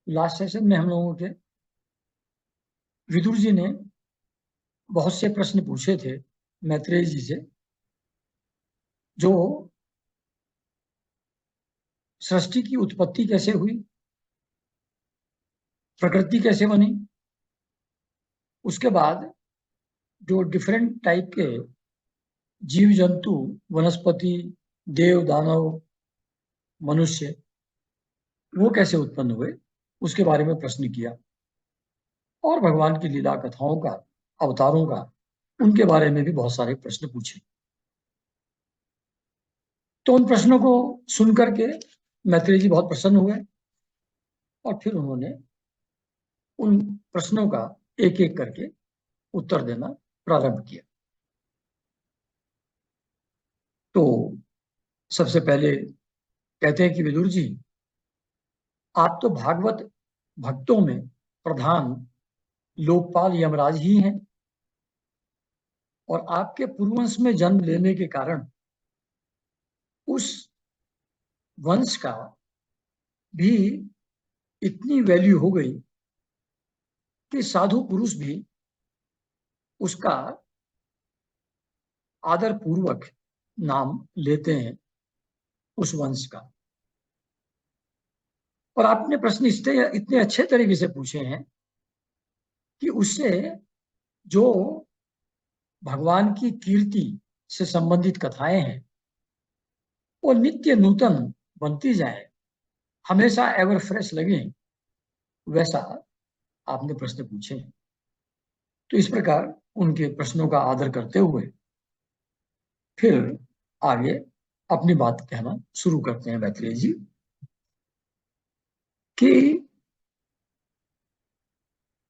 Last session में हम लोगों के विदुर जी ने बहुत से प्रश्न पूछे थे मैत्रेय जी से, जो सृष्टि की उत्पत्ति कैसे हुई, प्रकृति कैसे बनी, उसके बाद जो डिफरेंट टाइप के जीव जंतु, वनस्पति, देव दानव, मनुष्य, वो कैसे उत्पन्न हुए, उसके बारे में प्रश्न किया। और भगवान की लीला कथाओं का, अवतारों का, उनके बारे में भी बहुत सारे प्रश्न पूछे। तो उन प्रश्नों को सुनकर के मैत्रेय जी बहुत प्रसन्न हुए और फिर उन्होंने उन प्रश्नों का एक एक करके उत्तर देना प्रारंभ किया। तो सबसे पहले कहते हैं कि विदुर जी, आप तो भागवत भक्तों में प्रधान लोकपाल यमराज ही हैं, और आपके पूर्ववंश में जन्म लेने के कारण उस वंश का भी इतनी वैल्यू हो गई कि साधु पुरुष भी उसका आदर पूर्वक नाम लेते हैं उस वंश का। और आपने प्रश्न इतने अच्छे तरीके से पूछे हैं कि उससे जो भगवान की कीर्ति से संबंधित कथाएं हैं वो नित्य नूतन बनती जाए, हमेशा एवर फ्रेश लगे, वैसा आपने प्रश्न पूछे हैं। तो इस प्रकार उनके प्रश्नों का आदर करते हुए फिर आगे अपनी बात कहना शुरू करते हैं मैत्रेय जी कि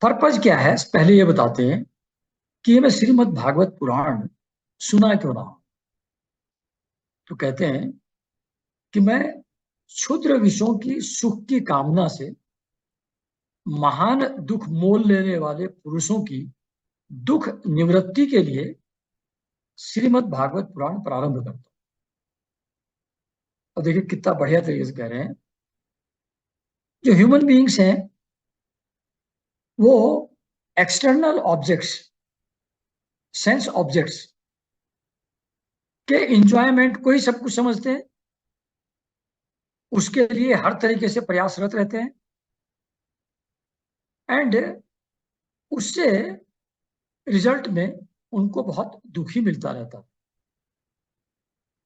पर्पज क्या है। पहले ये बताते हैं कि मैं श्रीमद् भागवत पुराण सुना क्यों ना। तो कहते हैं कि मैं क्षुद्र विषयों की सुख की कामना से महान दुख मोल लेने वाले पुरुषों की दुख निवृत्ति के लिए श्रीमद् भागवत पुराण प्रारंभ करता हूं। और देखिए कितना बढ़िया तरीके से कह रहे हैं। जो ह्यूमन बीइंग्स हैं वो एक्सटर्नल ऑब्जेक्ट्स, सेंस ऑब्जेक्ट्स के इंजॉयमेंट को ही सब कुछ समझते हैं, उसके लिए हर तरीके से प्रयासरत रहते हैं, एंड उससे रिजल्ट में उनको बहुत दुखी मिलता रहता है।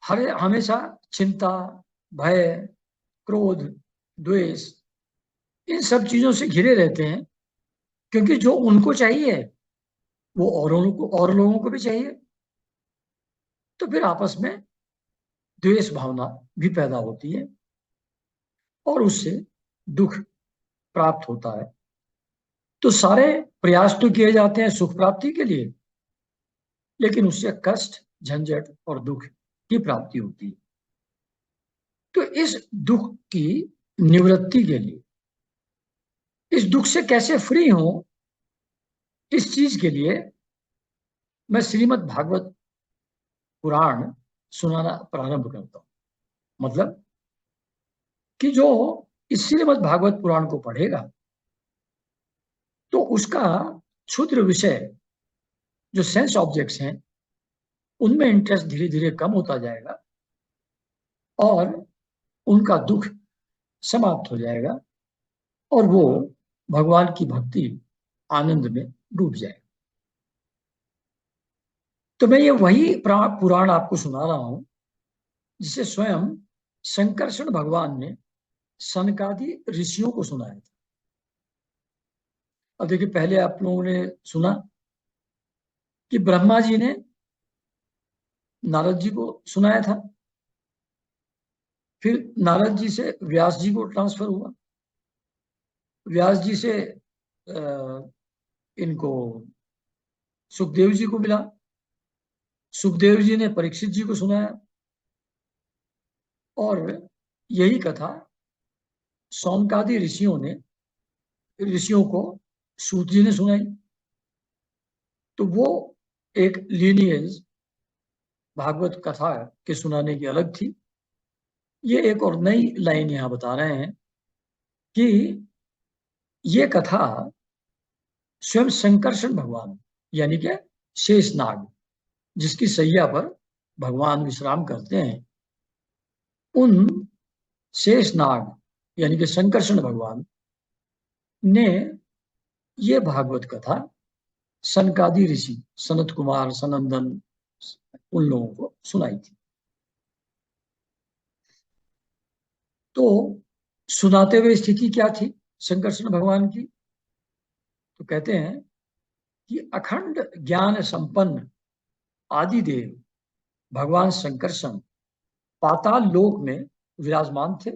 हर हमेशा चिंता, भय, क्रोध, द्वेष, इन सब चीजों से घिरे रहते हैं, क्योंकि जो उनको चाहिए वो और लोगों को भी चाहिए। तो फिर आपस में द्वेष भावना भी पैदा होती है और उससे दुख प्राप्त होता है। तो सारे प्रयास तो किए जाते हैं सुख प्राप्ति के लिए, लेकिन उससे कष्ट, झंझट और दुख की प्राप्ति होती है। तो इस दुख की निवृत्ति के लिए, इस दुख से कैसे फ्री हो, इस चीज के लिए मैं श्रीमद् भागवत पुराण सुनाना प्रारंभ करता हूं। मतलब कि जो इस श्रीमद् भागवत पुराण को पढ़ेगा तो उसका क्षुद्र विषय, जो सेंस ऑब्जेक्ट्स हैं, उनमें इंटरेस्ट धीरे धीरे कम होता जाएगा और उनका दुख समाप्त हो जाएगा और वो भगवान की भक्ति आनंद में डूब जाएगा। तो मैं ये वही पुराण आपको सुना रहा हूं जिसे स्वयं शंकरषण भगवान ने सनकादि ऋषियों को सुनाया था। अब देखिए पहले आप लोगों ने सुना कि ब्रह्मा जी ने नारद जी को सुनाया था, फिर नारद जी से व्यास जी को ट्रांसफर हुआ, व्यास जी से इनको सुखदेव जी को मिला, सुखदेव जी ने परीक्षित जी को सुनाया, और यही कथा सौनकादि ऋषियों को सूत जी ने सुनाई। तो वो एक लीनिएज भागवत कथा के सुनाने की अलग थी। ये एक और नई लाइन यहां बता रहे हैं कि ये कथा स्वयं संकर्षण भगवान यानी कि शेषनाग, जिसकी सैया पर भगवान विश्राम करते हैं, उन शेषनाग यानी कि संकर्षण भगवान ने ये भागवत कथा सनकादि ऋषि सनत कुमार, सनंदन, उन लोगों को सुनाई थी। तो सुनाते हुए स्थिति क्या थी संकर्षण भगवान की? तो कहते हैं कि अखंड ज्ञान संपन्न आदिदेव भगवान संकर्षण पाताल लोक में विराजमान थे।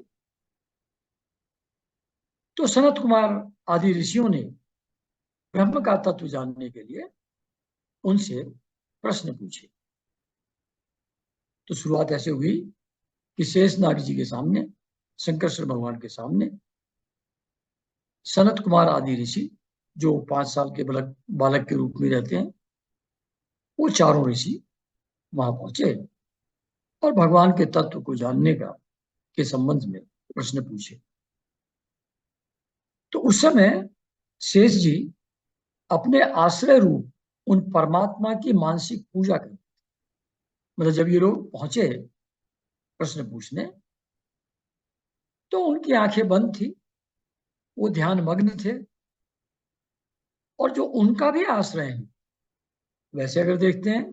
तो सनत कुमार आदि ऋषियों ने ब्रह्म का तत्व जानने के लिए उनसे प्रश्न पूछे। तो शुरुआत ऐसे हुई कि शेषनाग जी के सामने, संकर्षण भगवान के सामने, सनत कुमार आदि ऋषि जो 5 साल के बालक के रूप में रहते हैं, वो चारों ऋषि वहां पहुंचे और भगवान के तत्व को जानने का के संबंध में प्रश्न पूछे। तो उस समय शेष जी अपने आश्रय रूप उन परमात्मा की मानसिक पूजा करते। मतलब जब ये लोग पहुंचे प्रश्न पूछने, तो उनकी आंखें बंद थी, वो ध्यान मग्न थे, और जो उनका भी आश्रय है, वैसे अगर देखते हैं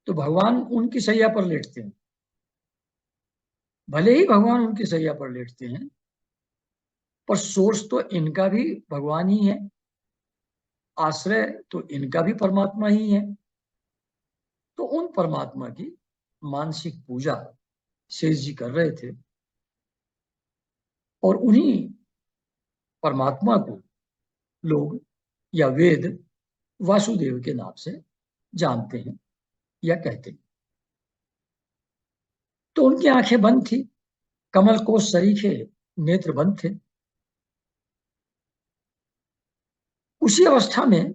तो भगवान उनकी सैया पर लेटते हैं। भले ही भगवान उनकी सैया पर लेटते हैं, पर सोर्स तो इनका भी भगवान ही है, आश्रय तो इनका भी परमात्मा ही है। तो उन परमात्मा की मानसिक पूजा शेष जी कर रहे थे, और उन्हीं परमात्मा को लोग या वेद वासुदेव के नाम से जानते हैं या कहते हैं। तो उनकी आंखें बंद थी, कमल को सरीखे नेत्र बंद थे। उसी अवस्था में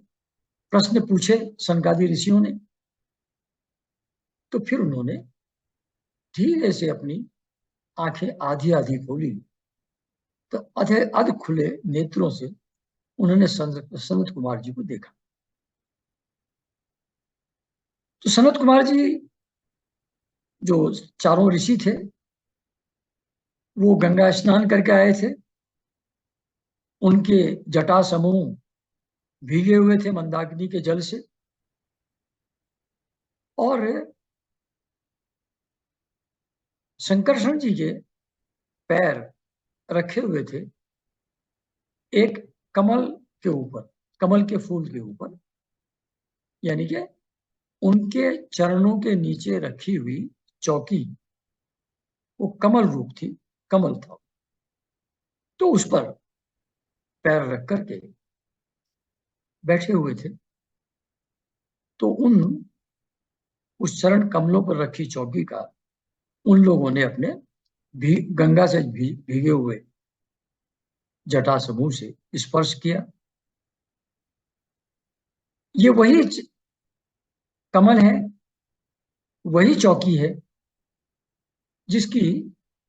प्रश्न पूछे सनकादि ऋषियों ने। तो फिर उन्होंने धीरे से अपनी आंखें आधी आधी खोली, तो अध खुले नेत्रों से उन्होंने सनत कुमार जी को देखा। तो सनत कुमार जी जो चारों ऋषि थे, वो गंगा स्नान करके आए थे। उनके जटा समूह भीगे हुए थे मंदाकिनी के जल से, और शंकरषण जी के पैर रखे हुए थे एक कमल के ऊपर, कमल के फूल के ऊपर, यानी कि उनके चरणों के नीचे रखी हुई चौकी वो कमल रूप थी, कमल था। तो उस पर पैर रख करके बैठे हुए थे। तो उस चरण कमलों पर रखी चौकी का उन लोगों ने अपने गंगा से भीगे हुए जटा समूह से स्पर्श किया। ये वही कमल है, वही चौकी है जिसकी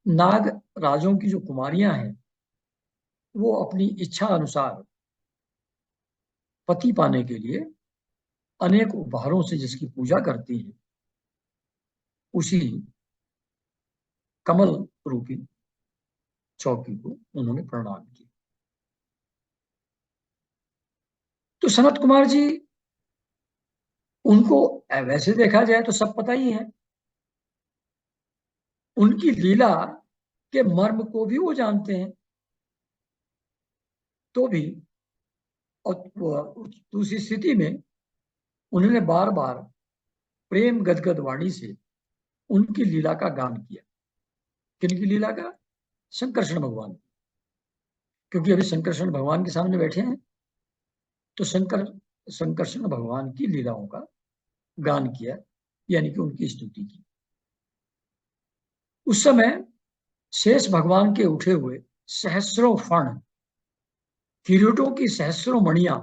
नाग राजों की जो कुमारियां हैं, वो अपनी इच्छा अनुसार पति पाने के लिए अनेक उपहारों से जिसकी पूजा करती हैं, उसी कमल रूपी चौकी को उन्होंने प्रणाम किया। तो सनत कुमार जी, उनको वैसे देखा जाए तो सब पता ही है, उनकी लीला के मर्म को भी वो जानते हैं। तो भी और दूसरी स्थिति में उन्होंने बार बार प्रेम गदगद वाणी से उनकी लीला का गान किया। किनकी लीला का? संकर्षण भगवान। क्योंकि अभी संकर्षण भगवान के सामने बैठे हैं, तो संकर्षण भगवान की लीलाओं का गान किया, यानी कि उनकी स्तुति की। उस समय शेष भगवान के उठे हुए सहस्रों फण, किरीटों की सहस्रों मणियां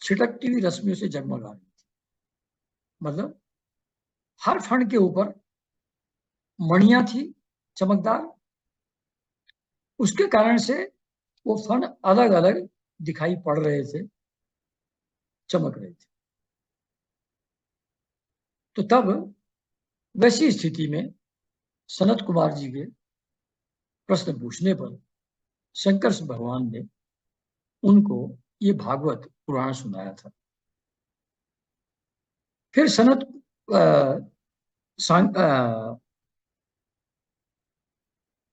छिटकती हुई रश्मियों से जगमगा रही थी। मतलब हर फण के ऊपर मणियां थी चमकदार। उसके कारण से वो फन अलग अलग दिखाई पड़ रहे थे, चमक रहे थे। तो तब वैसी स्थिति में सनत कुमार जी के प्रश्न पूछने पर शंकर भगवान ने उनको ये भागवत पुराण सुनाया था। फिर सनत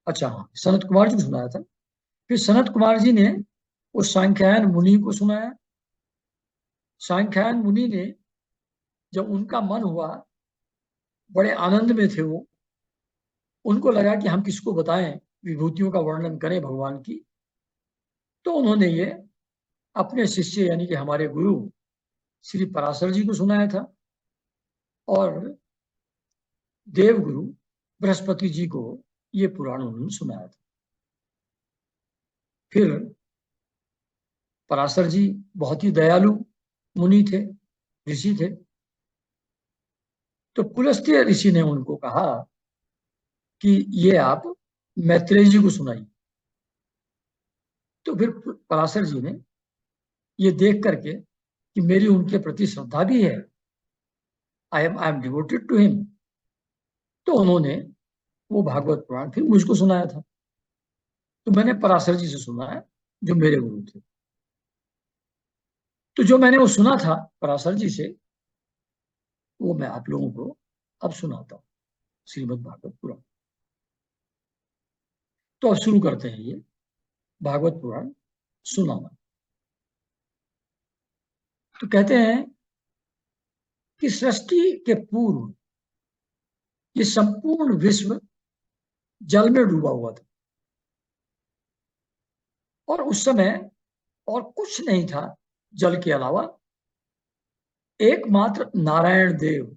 अच्छा हाँ, सनत कुमार जी को सुनाया था। फिर सनत कुमार जी ने उस सांख्यायन मुनि को सुनाया। सांख्यायन मुनि ने, जब उनका मन हुआ, बड़े आनंद में थे वो, उनको लगा कि हम किसको बताएं, विभूतियों का वर्णन करें भगवान की। तो उन्होंने ये अपने शिष्य यानी कि हमारे गुरु श्री पराशर जी को सुनाया था, और देवगुरु बृहस्पति जी को ये पुराण उन्होंने सुनाया था। फिर पराशर जी बहुत ही दयालु मुनि थे, ऋषि थे। तो पुलस्त्य ऋषि ने उनको कहा कि ये आप मैत्रेय जी को सुनाइए। तो फिर पराशर जी ने ये देख करके कि मेरी उनके प्रति श्रद्धा भी है, I am devoted to him, तो उन्होंने वो भागवत पुराण फिर मुझको सुनाया था। तो मैंने पराशर जी से सुना है, जो मेरे गुरु थे। तो जो मैंने वो सुना था पराशर जी से, वो मैं आप लोगों को अब सुनाता हूँ, श्रीमद् भागवत पुराण। तो अब शुरू करते हैं ये भागवत पुराण सुनाना। तो कहते हैं कि सृष्टि के पूर्व ये संपूर्ण विश्व जल में डूबा हुआ था, और उस समय और कुछ नहीं था जल के अलावा। एकमात्र नारायण देव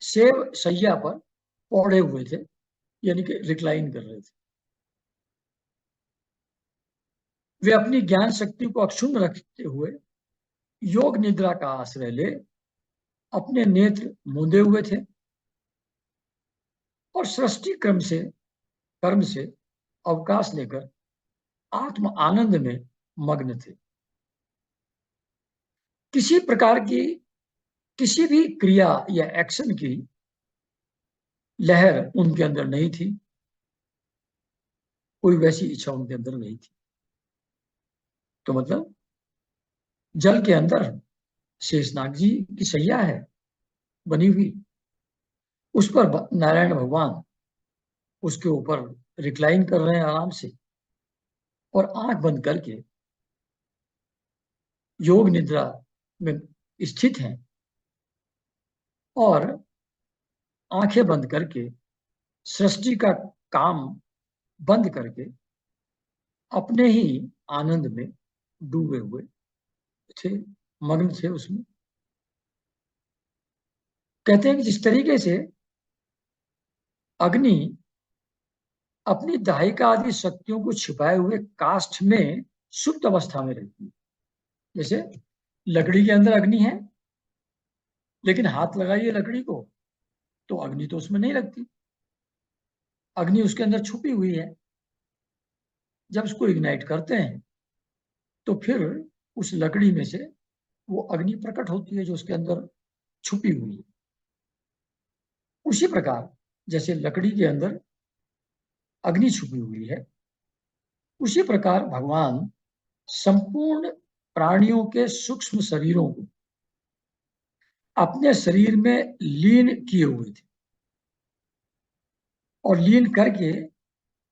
सेव सैया पर पौड़े हुए थे, यानी कि रिक्लाइन कर रहे थे। वे अपनी ज्ञान शक्ति को अक्षुण्ण रखते हुए योग निद्रा का आश्रय ले अपने नेत्र मूंदे हुए थे, और सृष्टि कर्म से अवकाश लेकर आत्म आनंद में मग्न थे। किसी प्रकार की किसी भी क्रिया या एक्शन की लहर उनके अंदर नहीं थी, कोई वैसी इच्छा उनके अंदर नहीं थी। तो मतलब जल के अंदर शेषनाग जी की सैया है बनी हुई, उस पर नारायण भगवान उसके ऊपर रिक्लाइन कर रहे हैं आराम से, और आंख बंद करके योग निद्रा में स्थित हैं, और आंखें बंद करके सृष्टि का काम बंद करके अपने ही आनंद में डूबे हुए थे, मग्न थे उसमें। कहते हैं कि जिस तरीके से अग्नि अपनी दाहिका आदि शक्तियों को छिपाए हुए काष्ठ में सुप्त अवस्था में रहती है। जैसे लकड़ी के अंदर अग्नि है, लेकिन हाथ लगाइए लकड़ी को तो अग्नि तो उसमें नहीं लगती, अग्नि उसके अंदर छुपी हुई है। जब उसको इग्नाइट करते हैं तो फिर उस लकड़ी में से वो अग्नि प्रकट होती है जो उसके अंदर छुपी हुई है। उसी प्रकार जैसे लकड़ी के अंदर अग्नि छुपी हुई है, उसी प्रकार भगवान संपूर्ण प्राणियों के सूक्ष्म शरीरों को अपने शरीर में लीन किए हुए थे, और लीन करके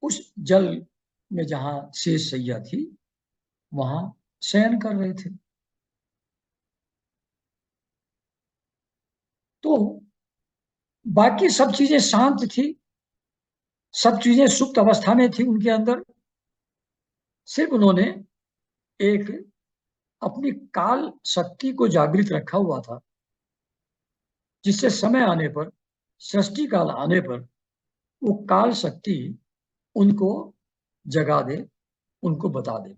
उस जल में जहां शेष शैया थी वहां शयन कर रहे थे। तो बाकी सब चीजें शांत थी, सब चीजें सुप्त अवस्था में थी उनके अंदर। सिर्फ उन्होंने एक अपनी काल शक्ति को जागृत रखा हुआ था, जिससे समय आने पर, सृष्टि काल आने पर वो काल शक्ति उनको जगा दे, उनको बता दे।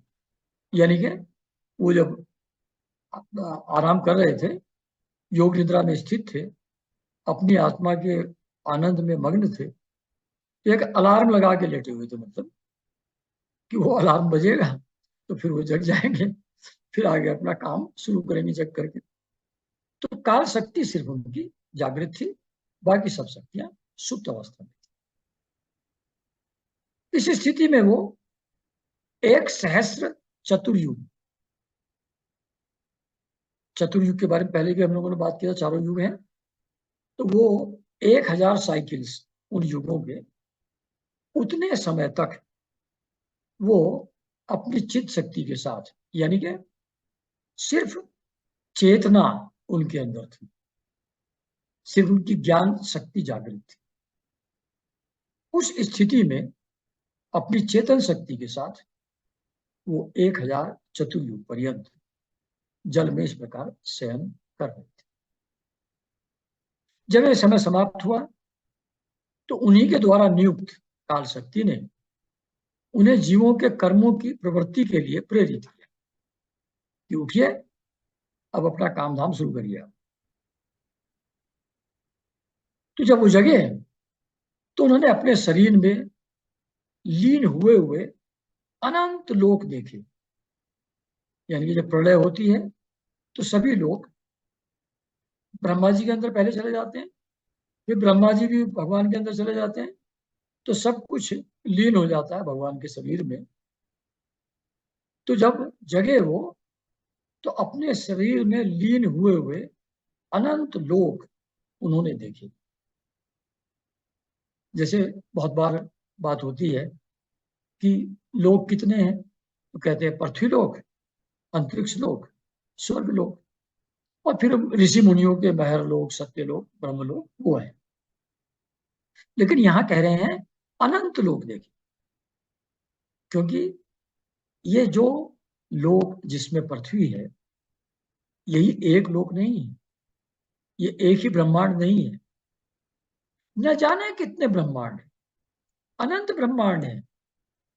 यानी कि वो जब आराम कर रहे थे, योग निद्रा में स्थित थे, अपनी आत्मा के आनंद में मग्न थे, एक अलार्म लगा के लेटे हुए थे, मतलब कि वो अलार्म बजेगा तो फिर वो जग जाएंगे, फिर आगे अपना काम शुरू करेंगे जग करके। तो काल शक्ति सिर्फ उनकी जागृत थी, बाकी सब शक्तियां सुप्त अवस्था में थी। इस स्थिति में वो एक सहस्र चतुर्युग, चतुर्युग के बारे में पहले भी हम लोगों ने बात किया, चारों युग हैं, तो वो 1000 साइकिल्स उन युगों के, उतने समय तक वो अपनी चित्त शक्ति के साथ, यानी कि सिर्फ चेतना उनके अंदर थी, सिर्फ उनकी ज्ञान शक्ति जागृत थी। उस स्थिति में अपनी चेतन शक्ति के साथ वो 1000 चतुर्युग पर्यंत जल में इस प्रकार शयन कर रहे थे। जब यह समय समाप्त हुआ तो उन्हीं के द्वारा नियुक्त काल शक्ति ने उन्हें जीवों के कर्मों की प्रवृत्ति के लिए प्रेरित किया कि उठिए, अब अपना काम धाम शुरू करिए। तो जब वो जगे तो उन्होंने अपने शरीर में लीन हुए हुए अनंत लोक देखे। यानी कि जब प्रलय होती है तो सभी लोग ब्रह्मा जी के अंदर पहले चले जाते हैं, फिर ब्रह्मा जी भी भगवान के अंदर चले जाते हैं, तो सब कुछ लीन हो जाता है भगवान के शरीर में। तो जब जगे वो तो अपने शरीर में लीन हुए हुए अनंत लोक उन्होंने देखे। जैसे बहुत बार बात होती है कि लोक कितने हैं, तो कहते हैं पृथ्वी लोक, अंतरिक्ष लोक, स्वर्ग लोक, और फिर ऋषि मुनियों के महर लोक, सत्य लोक, ब्रह्म लोक वो है। लेकिन यहां कह रहे हैं अनंत लोक देखे, क्योंकि ये जो लोक जिसमें पृथ्वी है, यही एक लोक नहीं है, ये एक ही ब्रह्मांड नहीं है, न जाने कितने ब्रह्मांड, अनंत ब्रह्मांड है,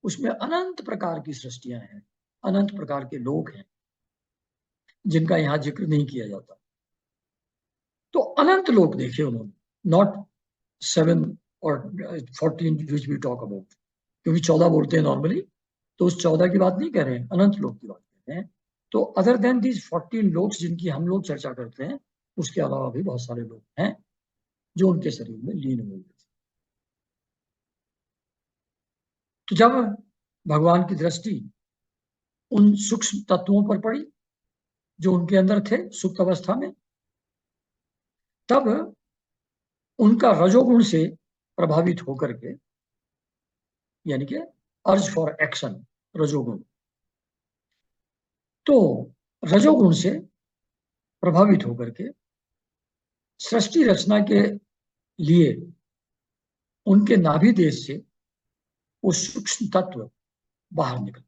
उसमें अनंत प्रकार की सृष्टियां हैं, अनंत प्रकार के लोक हैं जिनका यहां जिक्र नहीं किया जाता। तो अनंत लोक देखे उन्होंने, नॉट 7 और 14 विच वी टॉक अबाउट, क्योंकि 14 बोलते हैं नॉर्मली, तो उस 14 की बात नहीं कर रहे हैं, अनंत लोक की बात कर रहे हैं। तो अदर देन दीज 14 लोग जिनकी हम लोग चर्चा करते हैं, उसके अलावा भी बहुत सारे लोग हैं जो उनके शरीर में लीन हुए थे। तो जब भगवान की दृष्टि उन सूक्ष्म तत्वों पर पड़ी जो उनके अंदर थे सुप्त अवस्था में, तब उनका रजोगुण से प्रभावित होकर के, यानी कि अर्ज फॉर एक्शन, रजोगुण, तो रजोगुण से प्रभावित होकर के सृष्टि रचना के लिए उनके नाभि देश से वो सूक्ष्म तत्व बाहर निकला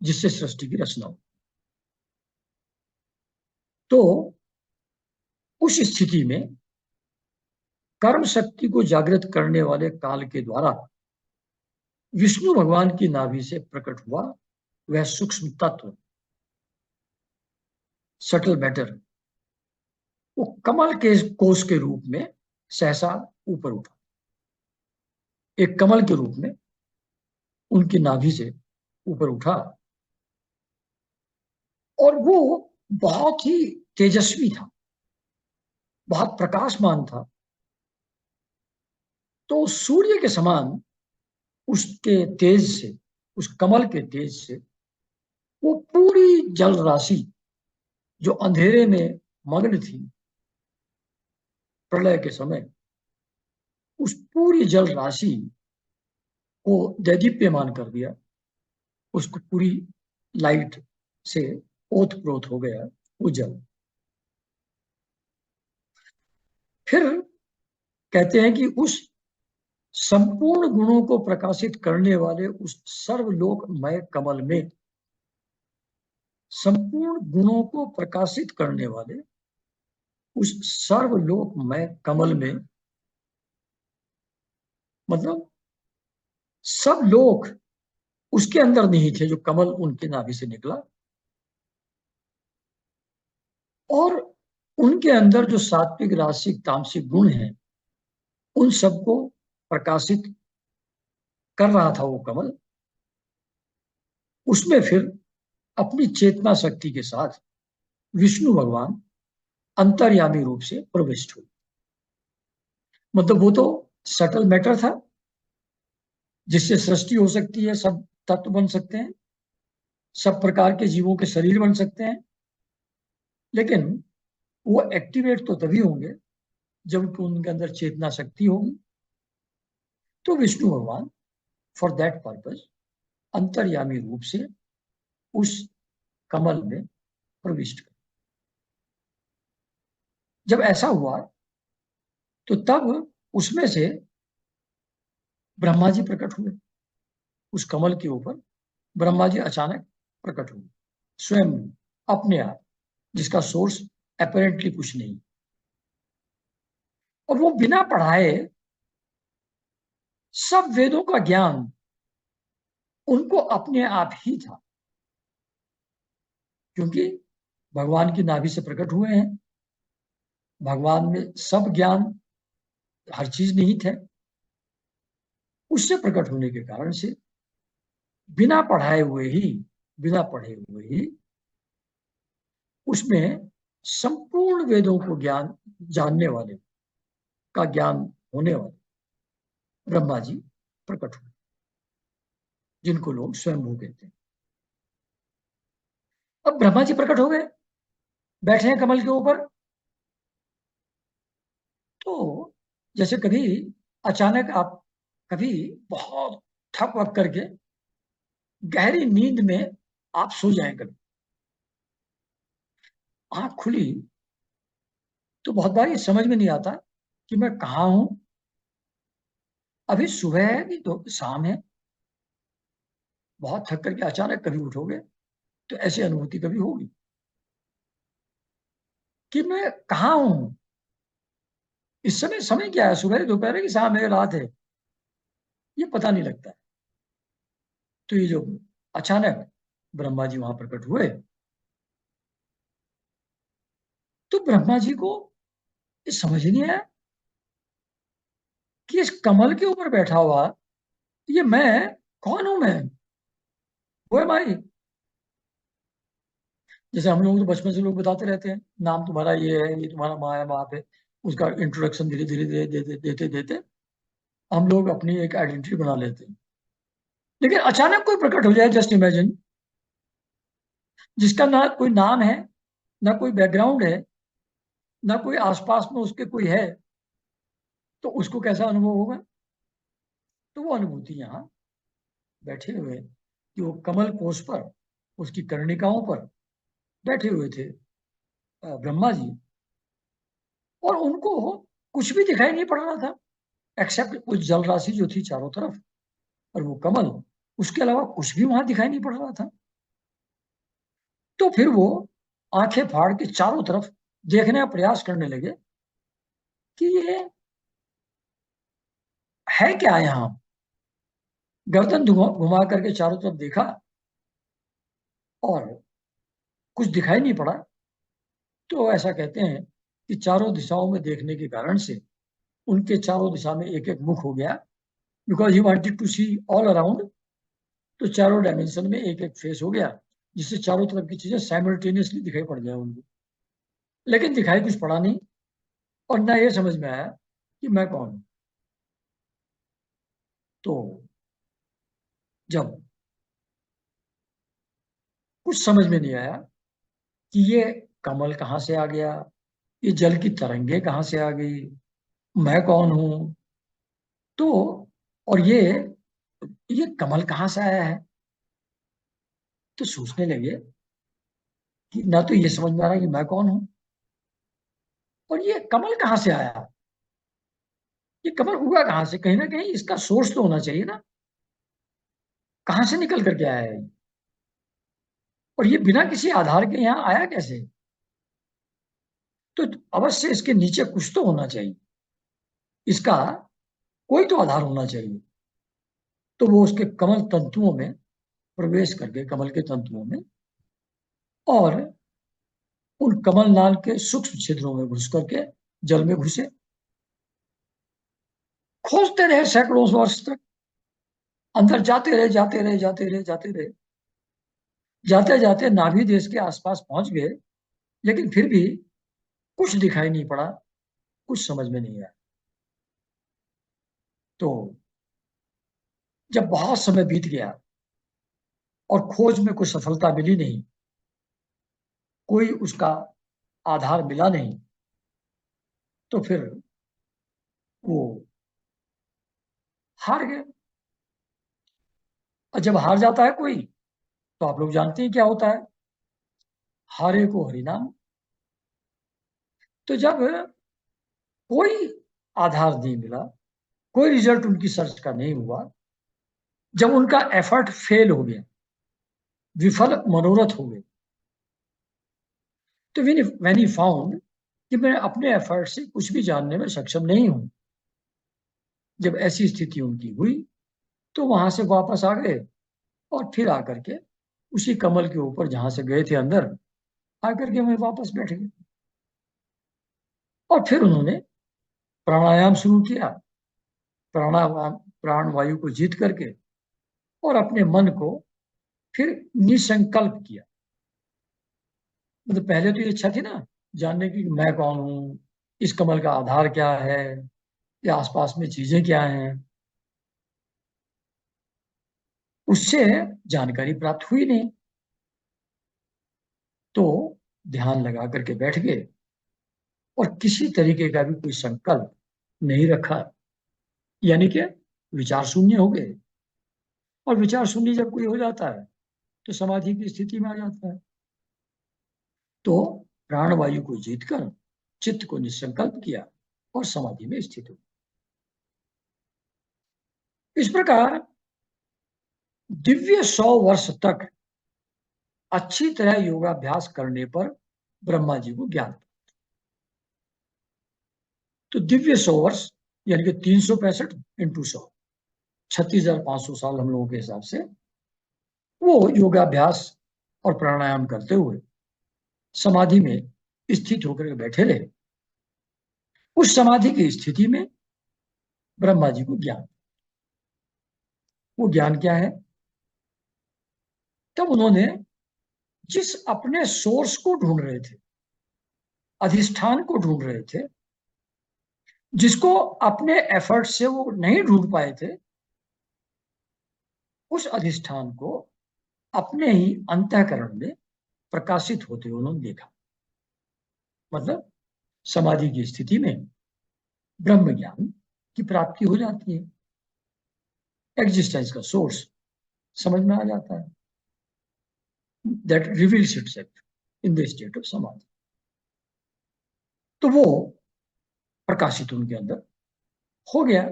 जिससे सृष्टि की रचना हो। तो उस स्थिति में कर्म शक्ति को जागृत करने वाले काल के द्वारा विष्णु भगवान की नाभि से प्रकट हुआ वह सूक्ष्म तत्व, सटल मैटर, वो कमल के कोष के रूप में सहसा ऊपर उठा, एक कमल के रूप में उनकी नाभि से ऊपर उठा, और वो बहुत ही तेजस्वी था, बहुत प्रकाशमान था। तो सूर्य के समान उसके तेज से, उस कमल के तेज से वो पूरी जल राशि जो अंधेरे में मग्न थी प्रलय के समय, उस पूरी जल राशि को दैदीप्यमान कर दिया, उसको पूरी लाइट से ओत प्रोत हो गया वो जल। फिर कहते हैं कि उस संपूर्ण गुणों को प्रकाशित करने वाले उस सर्वलोकमय कमल में, संपूर्ण गुणों को प्रकाशित करने वाले उस सर्वलोकमय कमल में, मतलब सब लोक उसके अंदर नहीं थे जो कमल उनके नाभि से निकला, और उनके अंदर जो सात्विक राजसिक तामसिक गुण हैं उन सबको प्रकाशित कर रहा था वो कमल, उसमें फिर अपनी चेतना शक्ति के साथ विष्णु भगवान अंतर्यामी रूप से प्रविष्ट हुए। मतलब वो तो सटल मैटर था जिससे सृष्टि हो सकती है, सब तत्व बन सकते हैं, सब प्रकार के जीवों के शरीर बन सकते हैं, लेकिन वो एक्टिवेट तो तभी होंगे जब उनके अंदर चेतना शक्ति होगी। तो विष्णु भगवान फॉर दैट पर्पज अंतर्यामी रूप से उस कमल में प्रविष्ट कर। जब ऐसा हुआ तो तब उसमें से ब्रह्मा जी प्रकट हुए। उस कमल के ऊपर ब्रह्मा जी अचानक प्रकट हुए, स्वयं अपने आप, जिसका सोर्स अपेरेंटली कुछ नहीं, और वो बिना पढ़ाए सब वेदों का ज्ञान उनको अपने आप ही था, क्योंकि भगवान की नाभि से प्रकट हुए हैं। भगवान में सब ज्ञान, हर चीज निहित है। उससे प्रकट होने के कारण से बिना पढ़ाए हुए ही, बिना पढ़े हुए ही उसमें संपूर्ण वेदों को ज्ञान जानने वाले का ज्ञान होने वाले ब्रह्मा जी प्रकट हुए, जिनको लोग स्वयंभू कहते हैं। अब ब्रह्मा जी प्रकट हो गए, बैठे हैं कमल के ऊपर। तो जैसे कभी अचानक आप कभी बहुत थक वक करके गहरी नींद में आप सो जाएं, कभी आंख खुली तो बहुत बार ये समझ में नहीं आता कि मैं कहाँ हूं, अभी सुबह है कि तो शाम है। बहुत थक करके अचानक कभी उठोगे तो ऐसी अनुभूति कभी होगी कि मैं कहाँ हूं, इस समय समय क्या है, सुबह है, दोपहर है कि शाम है, रात है, ये पता नहीं लगता। तो ये जो अचानक ब्रह्मा जी वहां प्रकट हुए, तो ब्रह्मा जी को ये समझ ही नहीं आया कि इस कमल के ऊपर बैठा हुआ ये मैं कौन हूं, मैं वो है भाई। जैसे हम लोग तो बचपन से लोग बताते रहते हैं, नाम तुम्हारा ये है, ये तुम्हारा माँ है, बाप है, उसका इंट्रोडक्शन धीरे धीरे देते देते देते हम लोग अपनी एक आइडेंटिटी बना लेते हैं। लेकिन अचानक कोई प्रकट हो जाए, जस्ट इमेजिन, जिसका ना कोई नाम है, ना कोई बैकग्राउंड है, ना कोई आसपास में उसके कोई है, तो उसको कैसा अनुभव होगा। तो वो अनुभूति यहाँ बैठे हुए कि वो कमल कोष पर, उसकी कर्णिकाओं पर बैठे हुए थे ब्रह्मा जी, और उनको कुछ भी दिखाई नहीं पड़ रहा था एक्सेप्ट उस जल राशि जो थी चारों तरफ, और वो कमल, उसके अलावा कुछ भी वहां दिखाई नहीं पड़ रहा था। तो फिर वो आंखें फाड़ के चारों तरफ देखने का प्रयास करने लगे कि ये है क्या यहाँ। गर्दन घुमा करके चारों तरफ देखा और कुछ दिखाई नहीं पड़ा। तो ऐसा कहते हैं कि चारों दिशाओं में देखने के कारण से उनके चारों दिशा में एक एक मुख हो गया, because he wanted to see all around. तो चारों डायमेंशन में एक एक फेस हो गया, जिससे चारों तरफ की चीजें साइमल्टेनियसली दिखाई पड़ जाए उनको। लेकिन दिखाई कुछ पड़ा नहीं, और ना ये समझ में आया कि मैं कौन हूं। तो जब कुछ समझ में नहीं आया कि ये कमल कहाँ से आ गया, ये जल की तरंगे कहाँ से आ गई, मैं कौन हूं, तो और ये कमल कहाँ से आया है, तो सोचने लगे कि ना तो ये समझ में आ रहा कि मैं कौन हूं, और ये कमल कहाँ से आया, ये कमल हुआ कहाँ से, कहीं ना कहीं इसका सोर्स तो होना चाहिए ना, कहाँ से निकल करके आया है, और ये बिना किसी आधार के यहाँ आया कैसे। तो अवश्य इसके नीचे कुछ तो होना चाहिए, इसका कोई तो आधार होना चाहिए। तो वो उसके कमल तंतुओं में प्रवेश करके, कमल के तंतुओं में, और उन कमल नाल के सूक्ष्म छिद्रों में घुस करके जल में घुसे, खोजते रहे सैकड़ों वर्ष तक। अंदर जाते रहे जाते रहे जाते रहे जाते रहे, जाते जाते नाभि देश के आसपास पहुंच गए, लेकिन फिर भी कुछ दिखाई नहीं पड़ा, कुछ समझ में नहीं आया। तो जब बहुत समय बीत गया और खोज में कोई सफलता मिली नहीं, कोई उसका आधार मिला नहीं, तो फिर वो हार गए। और जब हार जाता है कोई, तो आप लोग जानते हैं क्या होता है, हारे को हरिनाम। तो जब कोई आधार नहीं मिला, कोई रिजल्ट उनकी सर्च का नहीं हुआ, जब उनका एफर्ट फेल हो गया, विफल मनोरथ हो गए, तो व्हेन ही फाउंड कि मैं अपने एफर्ट से कुछ भी जानने में सक्षम नहीं हूं, जब ऐसी स्थिति उनकी हुई, तो वहां से वापस आ गए और फिर आकर के उसी कमल के ऊपर जहां से गए थे अंदर, आकर के वहीं वापस बैठ गए। और फिर उन्होंने प्राणायाम शुरू किया, प्राणायाम प्राण वायु को जीत करके, और अपने मन को फिर निसंकल्प किया। मतलब पहले तो ये इच्छा थी ना जानने की कि मैं कौन हूं, इस कमल का आधार क्या है, या आसपास में चीजें क्या हैं, उससे जानकारी प्राप्त हुई नहीं। तो ध्यान लगा करके बैठ गए और किसी तरीके का भी कोई संकल्प नहीं रखा, यानी कि विचार शून्य हो गए। और विचार शून्य जब कोई हो जाता है, तो समाधि की स्थिति में आ जाता है। तो प्राणवायु को जीतकर चित्त को निसंकल्प किया और समाधि में स्थित हो। इस प्रकार दिव्य 100 वर्ष तक अच्छी तरह योगाभ्यास करने पर ब्रह्मा जी को ज्ञान। तो दिव्य 100 वर्ष यानी कि 365 × 100, 36,500 साल हम लोगों के हिसाब से वो योगाभ्यास और प्राणायाम करते हुए समाधि में स्थित होकर के बैठे रहे। उस समाधि की स्थिति में ब्रह्मा जी को ज्ञान। वो ज्ञान क्या है? तब उन्होंने जिस अपने सोर्स को ढूंढ रहे थे, अधिष्ठान को ढूंढ रहे थे, जिसको अपने एफर्ट से वो नहीं ढूंढ पाए थे, उस अधिष्ठान को अपने ही अंतःकरण में प्रकाशित होते हुए उन्होंने देखा। मतलब समाधि की स्थिति में ब्रह्म ज्ञान की प्राप्ति हो जाती है, एग्जिस्टेंस का सोर्स समझ में आ जाता है, that reveals itself in the state of समाधि। तो वो प्रकाशित उनके अंदर हो गया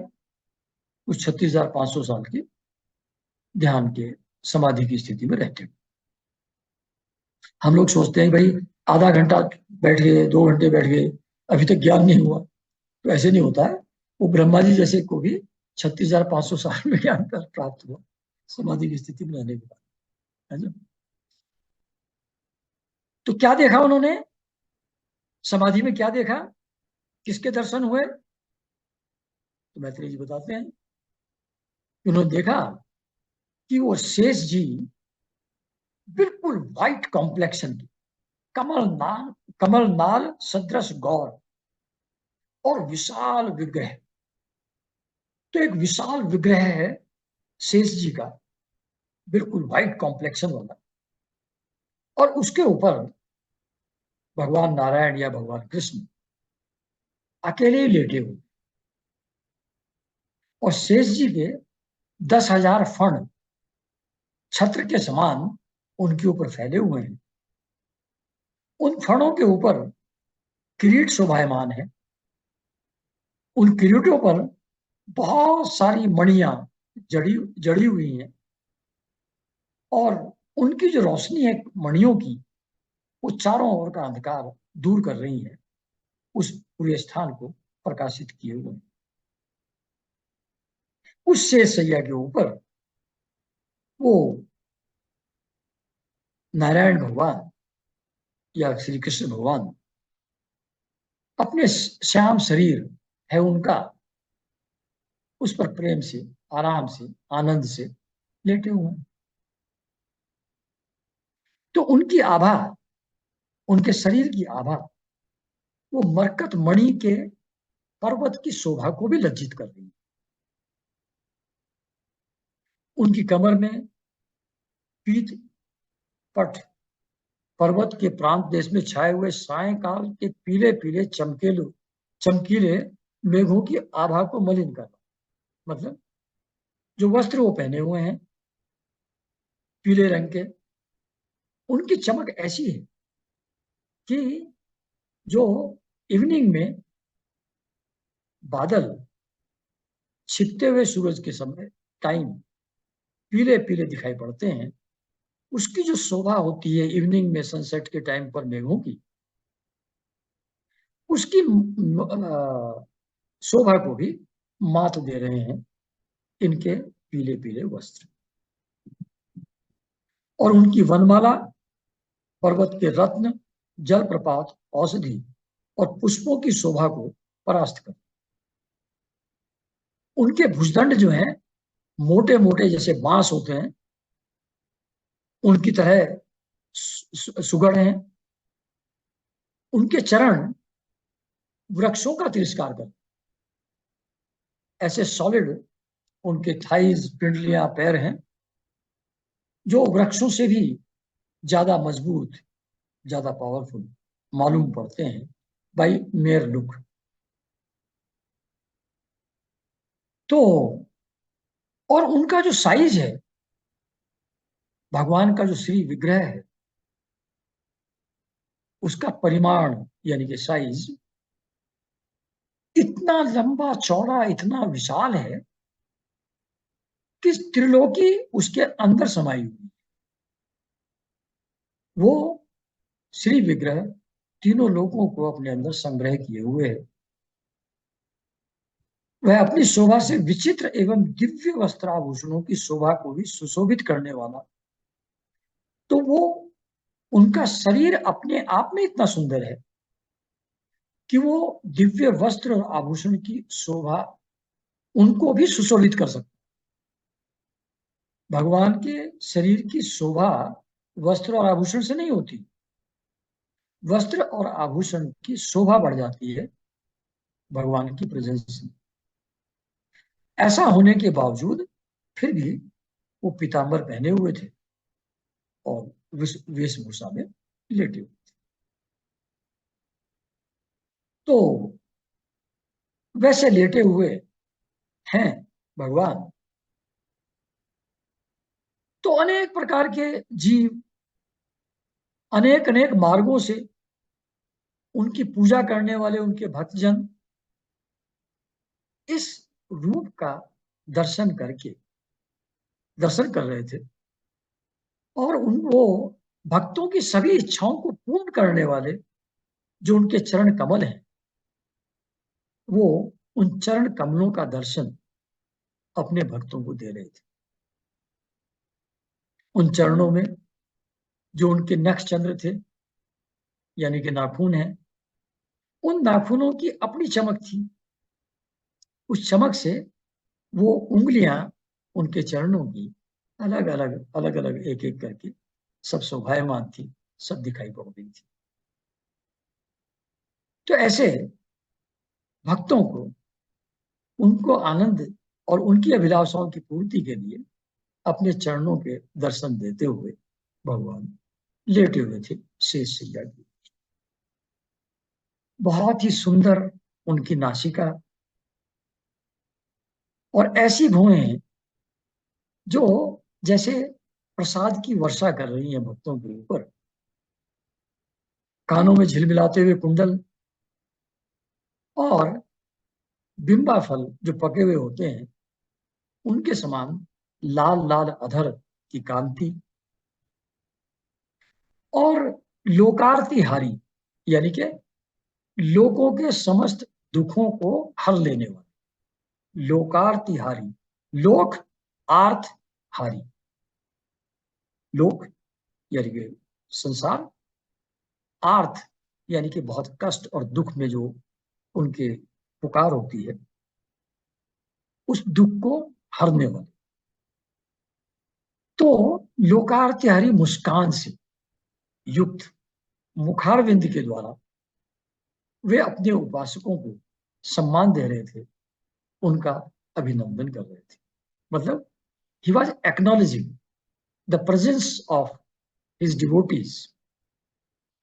उस 36,500 साल के ध्यान के समाधि की स्थिति में रहते। हम लोग सोचते हैं भाई आधा घंटा बैठ गए, 2 घंटे बैठ गए, अभी तक ज्ञान नहीं हुआ। तो ऐसे नहीं होता है। वो ब्रह्मा जी जैसे को भी 36,500 साल में ज्ञान प्राप्त हुआ समाधि की स्थिति में रहने के बाद, है ना। तो क्या देखा उन्होंने समाधि में? क्या देखा, किसके दर्शन हुए? तो मैत्रेय जी बताते हैं, उन्होंने देखा कि वो शेष जी बिल्कुल व्हाइट कॉम्प्लेक्शन की, कमल नाल सदृश गौर और विशाल विग्रह। तो एक विशाल विग्रह है शेष जी का, बिल्कुल व्हाइट कॉम्प्लेक्शन वाला, और उसके ऊपर भगवान नारायण या भगवान कृष्ण अकेले ही लेटे हुए, और शेष जी के 10,000 फण छत्र के समान उनके ऊपर फैले हुए हैं। उन फणों के ऊपर किरीट शोभायमान है, उन किरीटों पर बहुत सारी मणियां जड़ी जड़ी हुई हैं, और उनकी जो रोशनी है मणियों की, वो चारों ओर का अंधकार दूर कर रही है, उस पूरे स्थान को प्रकाशित किए हुए। उस शेष सैया के ऊपर वो नारायण भगवान या श्री कृष्ण भगवान अपने श्याम शरीर है उनका, उस पर प्रेम से आराम से, आनंद से लेटे हुए हैं। तो उनकी आभा, उनके शरीर की आभा, वो मरकत मणि के पर्वत की शोभा को भी लज्जित कर रही है। उनकी कमर में पीत पट, पर्वत के प्रांत देश में छाए हुए सायंकाल के पीले पीले चमकीले मेघों की आभा को मलिन करना। मतलब जो वस्त्र वो पहने हुए हैं पीले रंग के, उनकी चमक ऐसी है कि जो इवनिंग में बादल छिपते हुए सूरज के समय टाइम पीले पीले दिखाई पड़ते हैं, उसकी जो शोभा होती है इवनिंग में सनसेट के टाइम पर मेघों की, उसकी शोभा को भी मात दे रहे हैं इनके पीले पीले वस्त्र। और उनकी वनमाला पर्वत के रत्न, जलप्रपात, औषधि और पुष्पों की शोभा को परास्त कर। उनके भुजदंड जो हैं मोटे मोटे जैसे बांस होते हैं उनकी तरह सुगढ़ हैं। उनके चरण वृक्षों का तिरस्कार कर, ऐसे सॉलिड उनके थाइज, पिंडलियां, पैर हैं जो वृक्षों से भी ज्यादा मजबूत, ज्यादा पावरफुल मालूम पड़ते हैं बाई मेयर लुक। तो और उनका जो साइज है, भगवान का जो श्री विग्रह है, उसका परिमाण यानी कि साइज इतना लंबा चौड़ा, इतना विशाल है कि त्रिलोकी उसके अंदर समाई हुई। वो श्री विग्रह तीनों लोगों को अपने अंदर संग्रह किए हुए है। वह अपनी शोभा से विचित्र एवं दिव्य वस्त्राभूषणों की शोभा को भी सुशोभित करने वाला। तो वो, उनका शरीर अपने आप में इतना सुंदर है कि वो दिव्य वस्त्र और आभूषण की शोभा उनको भी सुशोभित कर सकता। भगवान के शरीर की शोभा वस्त्र और आभूषण से नहीं होती, वस्त्र और आभूषण की शोभा बढ़ जाती है भगवान की प्रेजेंस में। ऐसा होने के बावजूद फिर भी वो पीताम्बर पहने हुए थे और वेशभूषा में लेटे हुए। तो वैसे लेटे हुए हैं भगवान, तो अनेक प्रकार के जीव अनेक अनेक मार्गों से उनकी पूजा करने वाले उनके भक्तजन इस रूप का दर्शन कर रहे थे। और उन वो भक्तों की सभी इच्छाओं को पूर्ण करने वाले जो उनके चरण कमल हैं, वो उन चरण कमलों का दर्शन अपने भक्तों को दे रहे थे। उन चरणों में जो उनके नख चंद्र थे यानी कि नाखून है, उन नाखूनों की अपनी चमक थी। उस चमक से वो उंगलियां उनके चरणों की अलग अलग एक एक करके सब शोभायमान थी, सब दिखाई पड़ रही थी। तो ऐसे भक्तों को, उनको आनंद और उनकी अभिलाषाओं की पूर्ति के लिए अपने चरणों के दर्शन देते हुए भगवान लेटे हुए थे शेष शैया की। बहुत ही सुंदर उनकी नासिका और ऐसी भुएं जो जैसे प्रसाद की वर्षा कर रही हैं भक्तों के ऊपर। कानों में झिलमिलाते हुए कुंडल और बिंबा फल जो पके हुए होते हैं उनके समान लाल लाल अधर की कांति और लोकार्तिहारी यानी कि लोगों के समस्त दुखों को हर लेने वाले। लोकार्तिहारी, लोक आर्थ हारी, लोक यानी कि संसार, आर्थ यानी कि बहुत कष्ट और दुख में जो उनके पुकार होती है, उस दुख को हरने वाले। तो लोकार्त्यहारी मुस्कान से युक्त मुखारविंद के द्वारा वे अपने उपासकों को सम्मान दे रहे थे, उनका अभिनंदन कर रहे थे। मतलब he was acknowledging the presence of his devotees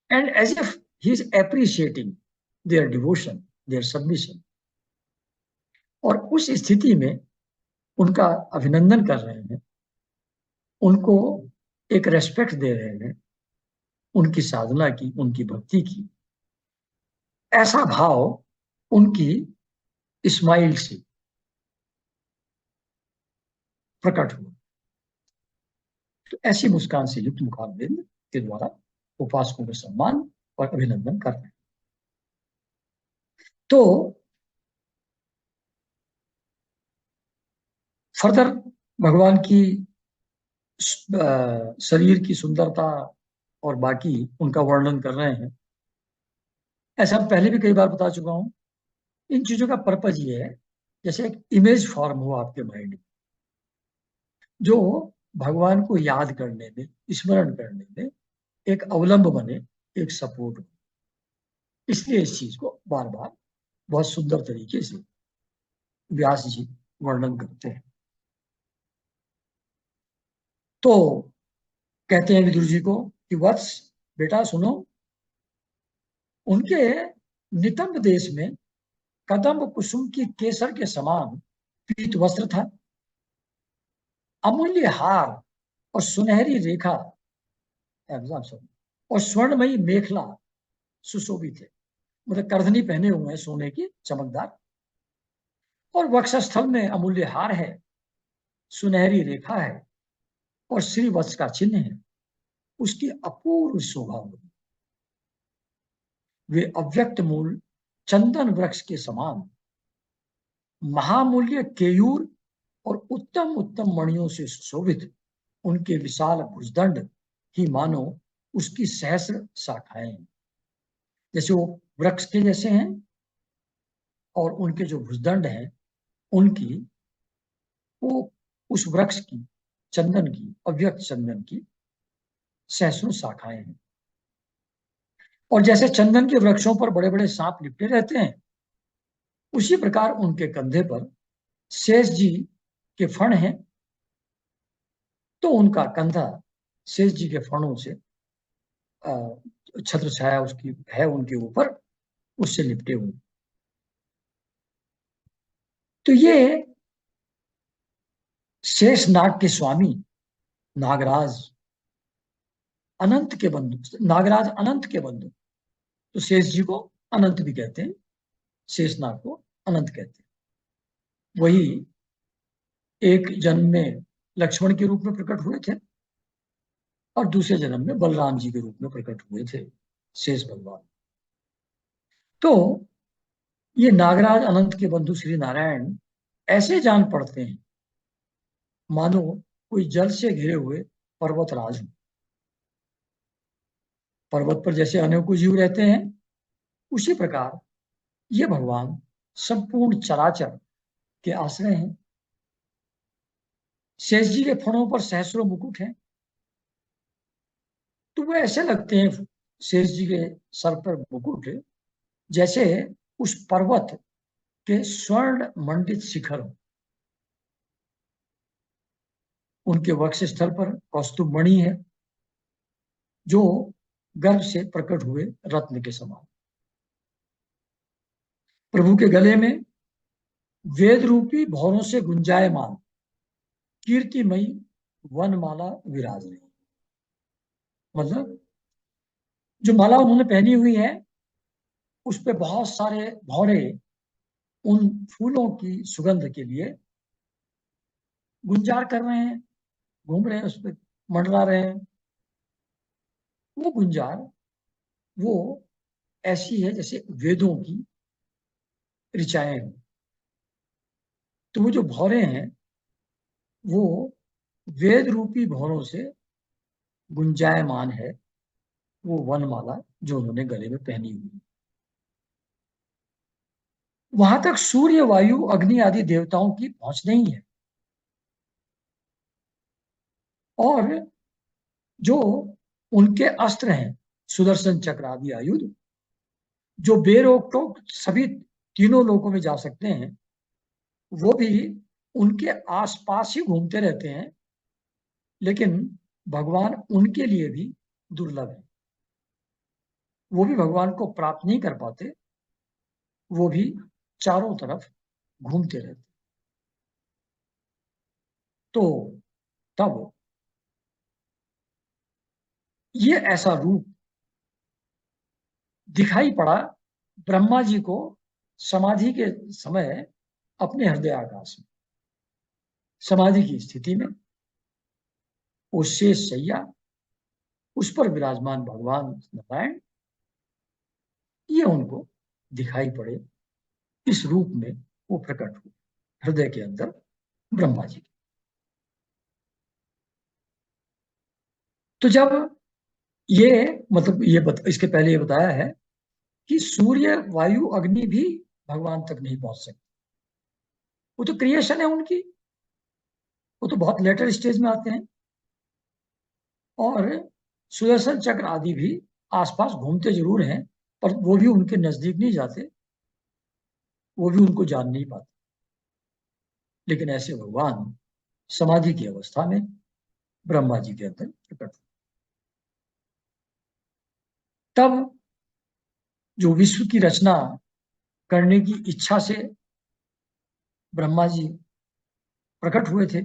and as if he is appreciating their devotion, their submission. और उस स्थिति में उनका अभिनंदन कर रहे हैं, उनको एक रेस्पेक्ट दे रहे हैं, उनकी साधना की, उनकी भक्ति की। ऐसा भाव उनकी स्माइल से प्रकट हुआ। तो ऐसी मुस्कान से युक्त मुखारविंद के द्वारा उपासकों के सम्मान और अभिनंदन कर रहे हैं। तो फर्दर भगवान की शरीर की सुंदरता और बाकी उनका वर्णन कर रहे हैं। ऐसा पहले भी कई बार बता चुका हूं। इन चीजों का पर्पज ये है, जैसे एक इमेज फॉर्म हो आपके माइंड में, जो भगवान को याद करने में, स्मरण करने में एक अवलंब बने, एक सपोर्ट हो। इसलिए इस चीज को बार बार बहुत सुंदर तरीके से व्यास जी वर्णन करते हैं। तो कहते हैं विदुर जी को कि वत्स, बेटा सुनो, उनके नितंब देश में कदम्ब कुसुम की केसर के समान पीत वस्त्र था, अमूल्य हार और सुनहरी रेखा और स्वर्णमयी मेखला सुशोभित है। मतलब करधनी पहने हुए हैं सोने की चमकदार, और वक्षस्थल में अमूल्य हार है, सुनहरी रेखा है और श्रीवत्स का चिन्ह है। उसकी अपूर्व शोभा होगी। वे अव्यक्त मूल चंदन वृक्ष के समान महामूल्य केयूर और उत्तम उत्तम मणियों से सुशोभित उनके विशाल भुजदंड ही मानो उसकी सहस्र शाखाएं, जैसे वो वृक्ष के जैसे हैं, और उनके जो भुजदंड हैं उनकी, वो उस वृक्ष की, चंदन की, अव्यक्त चंदन की सहस्रों शाखाएं हैं। और जैसे चंदन के वृक्षों पर बड़े बड़े सांप लिपटे रहते हैं, उसी प्रकार उनके कंधे पर शेष जी के फण हैं। तो उनका कंधा शेष जी के फणों से छत्र छाया उसकी है उनके ऊपर, उससे लिपटे हुए। तो ये शेष नाग के स्वामी नागराज, अनंत के बंधु, नागराज अनंत के बंधु। तो शेष जी को अनंत भी कहते हैं, शेषनाग को अनंत कहते हैं। वही एक जन्म में लक्ष्मण के रूप में प्रकट हुए थे और दूसरे जन्म में बलराम जी के रूप में प्रकट हुए थे शेष भगवान। तो ये नागराज अनंत के बंधु श्री नारायण ऐसे जान पड़ते हैं मानो कोई जल से घिरे हुए पर्वतराज हो। पर्वत पर जैसे अनेकों जीव रहते हैं, उसी प्रकार ये भगवान संपूर्ण चराचर के आश्रय हैं। शेष जी के फणों पर सहस्रों मुकुट हैं। तो वो ऐसे लगते हैं, शेष जी के सर पर मुकुट, जैसे उस पर्वत के स्वर्ण मंडित शिखर हो। उनके वक्ष स्थल पर कौस्तुभ मणि है, जो गर्भ से प्रकट हुए रत्न के समान। प्रभु के गले में वेद रूपी भौरों से गुंजायमान कीर्तिमयी वनमाला विराज रही। मतलब जो माला उन्होंने पहनी हुई है, उस पे बहुत सारे भौरे उन फूलों की सुगंध के लिए गुंजार कर रहे हैं, घूम रहे हैं, उस पर मंडरा रहे हैं। वो गुंजार, वो ऐसी है जैसे वेदों की ऋचाएं हैं। तो वो जो भौरे हैं, वो वेद रूपी भौरों से गुंजायमान है, वो वनमाला जो उन्होंने गले में पहनी हुई है। वहां तक सूर्य, वायु, अग्नि आदि देवताओं की पहुंच नहीं है, और जो उनके अस्त्र हैं, सुदर्शन चक्र आदि आयुध, जो बेरोक टोक सभी तीनों लोकों में जा सकते हैं, वो भी उनके आसपास ही घूमते रहते हैं, लेकिन भगवान उनके लिए भी दुर्लभ है। वो भी भगवान को प्राप्त नहीं कर पाते, वो भी चारों तरफ घूमते रहते। तो तब ये ऐसा रूप दिखाई पड़ा ब्रह्मा जी को समाधि के समय अपने हृदय आकाश में, समाधि की स्थिति में, वो शेष शैया, उस पर विराजमान भगवान नारायण, ये उनको दिखाई पड़े, इस रूप में वो प्रकट हुए हृदय के अंदर ब्रह्मा जी। तो जब ये मतलब इसके पहले ये बताया है कि सूर्य वायु अग्नि भी भगवान तक नहीं पहुंच सकते, वो तो क्रिएशन है उनकी, वो तो बहुत लेटर स्टेज में आते हैं। और सुदर्शन चक्र आदि भी आसपास घूमते जरूर हैं, पर वो भी उनके नजदीक नहीं जाते, वो भी उनको जान नहीं पाते। लेकिन ऐसे भगवान समाधि की अवस्था में ब्रह्मा जी के अंदर प्रकट हुए। तब जो विश्व की रचना करने की इच्छा से ब्रह्मा जी प्रकट हुए थे,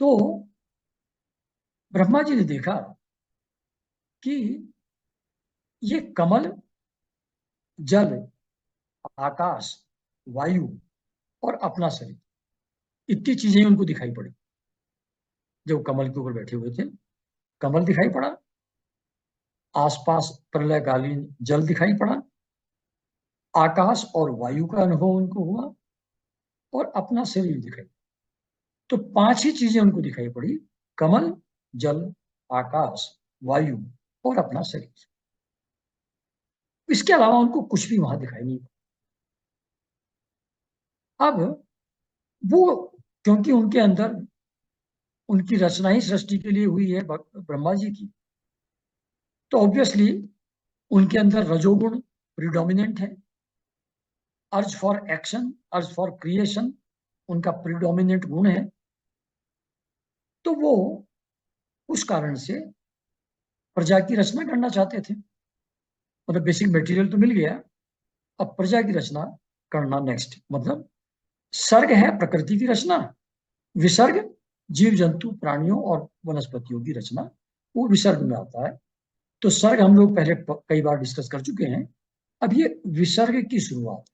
तो ब्रह्मा जी ने देखा कि ये कमल, जल, आकाश, वायु और अपना शरीर, इतनी चीजें उनको दिखाई पड़ी। जब कमल के ऊपर बैठे हुए थे, कमल दिखाई पड़ा, आसपास प्रलयकालीन जल दिखाई पड़ा, आकाश और वायु का अनुभव उनको हुआ, और अपना शरीर दिखाई। तो पांच ही चीजें उनको दिखाई पड़ी: कमल, जल, आकाश, वायु और अपना शरीर। इसके अलावा उनको कुछ भी वहां दिखाई नहीं पड़ा। अब वो, क्योंकि उनके अंदर उनकी रचना ही सृष्टि के लिए हुई है ब्रह्मा जी की, तो ऑब्वियसली उनके अंदर रजोगुण प्रिडोमिनेंट है। Urge for action, urge for creation उनका प्रिडोमिनेंट गुण है। तो वो उस कारण से प्रजा की रचना करना चाहते थे। मतलब बेसिक मटेरियल तो मिल गया, अब प्रजा की रचना करना नेक्स्ट। मतलब सर्ग है प्रकृति की रचना, विसर्ग जीव जंतु प्राणियों और वनस्पतियों की रचना, वो विसर्ग में आता है। तो सर्ग हम लोग पहले कई बार डिस्कस कर चुके हैं। अब ये विसर्ग की शुरुआत,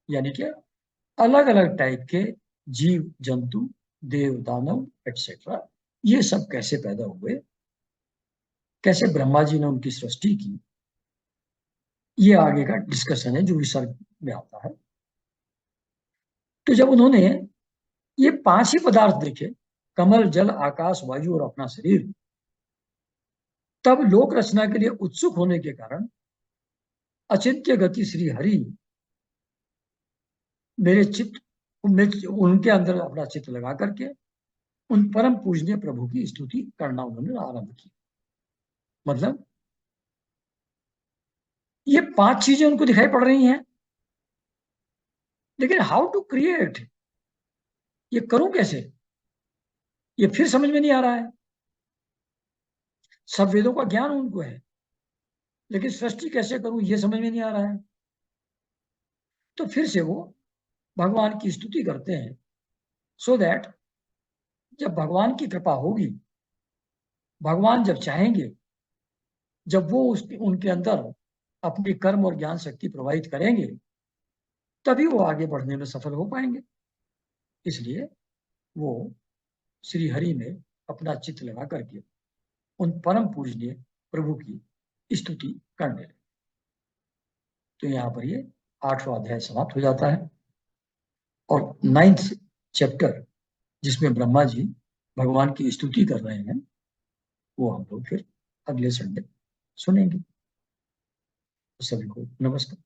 यानी कि अलग अलग टाइप के जीव जंतु, देव दानव एटसेट्रा, ये सब कैसे पैदा हुए, कैसे ब्रह्मा जी ने उनकी सृष्टि की, ये आगे का डिस्कशन है जो विसर्ग में आता है। तो जब उन्होंने ये पांच ही पदार्थ देखे, कमल, जल, आकाश, वायु और अपना शरीर, तब लोक रचना के लिए उत्सुक होने के कारण अचिंत्य गति श्री हरि मेरे चित्त में, उनके अंदर अपना चित्त लगा करके उन परम पूजनीय प्रभु की स्तुति करना उन्होंने आरंभ की। मतलब ये पांच चीजें उनको दिखाई पड़ रही हैं, लेकिन हाउ टू क्रिएट, ये करूं कैसे, ये फिर समझ में नहीं आ रहा है। सब वेदों का ज्ञान उनको है, लेकिन सृष्टि कैसे करूं ये समझ में नहीं आ रहा है। तो फिर से वो भगवान की स्तुति करते हैं, सो दैट जब भगवान की कृपा होगी, भगवान जब चाहेंगे, जब वो उनके अंदर अपनी कर्म और ज्ञान शक्ति प्रवाहित करेंगे, तभी वो आगे बढ़ने में सफल हो पाएंगे। इसलिए वो श्री हरि में अपना चित्त लगा करके उन परम पूजनीय प्रभु की स्तुति करने लगे। तो यहाँ पर ये 8वां अध्याय समाप्त हो जाता है, और 9th चैप्टर जिसमें ब्रह्मा जी भगवान की स्तुति कर रहे हैं, वो हम लोग फिर अगले संडे सुनेंगे। सभी को नमस्कार।